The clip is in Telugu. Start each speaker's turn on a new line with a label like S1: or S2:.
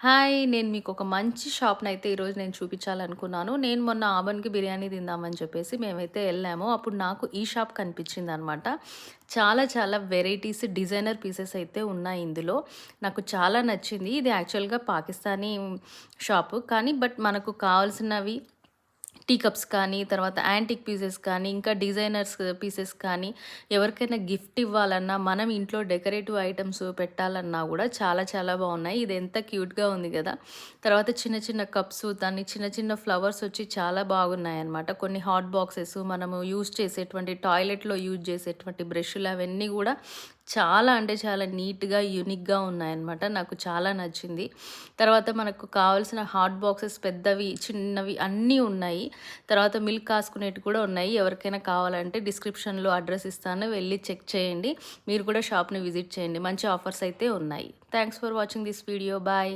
S1: హాయ్! నేను మీకొక మంచి షాప్‌నైతే ఈరోజు నేను చూపించాలనుకున్నాను. నేను మొన్న 'ఆవన్‌కి' బిర్యానీ తిందామని చెప్పేసి మేమైతే ఎళ్ళాము. అప్పుడు నాకు ఈ షాప్ కనిపించిందనమాట. చాలా చాలా వెరైటీస్, డిజైనర్ పీసెస్ అయితే ఉన్నాయి ఇందులో. నాకు చాలా నచ్చింది. ఇది యాక్చువల్‌గా పాకిస్తానీ షాపు. కానీ మనకు కావాల్సినవి టీ కప్స్ కానీ, తర్వాత యాంటిక్ పీసెస్ కానీ, ఇంకా డిజైనర్స్ పీసెస్ కానీ, ఎవరికైనా గిఫ్ట్ ఇవ్వాలన్నా, మనం ఇంట్లో డెకరేటివ్ ఐటెమ్స్ పెట్టాలన్నా గూడా చాలా చాలా బావున్నాయి. ఇది ఎంత క్యూట్‌గా ఉంది గదా! తర్వాత చిన్న చిన్న కప్స్, దాన్ని చిన్న చిన్న ఫ్లవర్స్ వచ్చి చాలా బాగున్నాయన్నమాట. కొన్ని హాట్ బాక్సెస్, మనము యూజ్ చేసేటువంటి టాయిలెట్‌లో యూజ్ చేసేటువంటి బ్రష్‌లు అవన్నీ గూడా చాలా అంటే చాలా నీట్‌గా, యూనిక్‌గా ఉన్నాయన్నమాట. నాకు చాలా నచ్చింది. తర్వాత మనకు కావాల్సిన హాట్ బాక్సెస్ పెద్దవి, చిన్నవి అన్నీ ఉన్నాయి. తర్వాత మిల్క్ కాసుకునేటివి కూడా ఉన్నాయి. ఎవరికైనా కావాలంటే డిస్క్రిప్షన్‌లో అడ్రెస్ ఇస్తాను. వెళ్లి చెక్ చేయండి. మీరు కూడా షాప్‌ని విజిట్ చేయండి. మంచి ఆఫర్స్ అయితే ఉన్నాయి. Thanks for watching this video. Bye.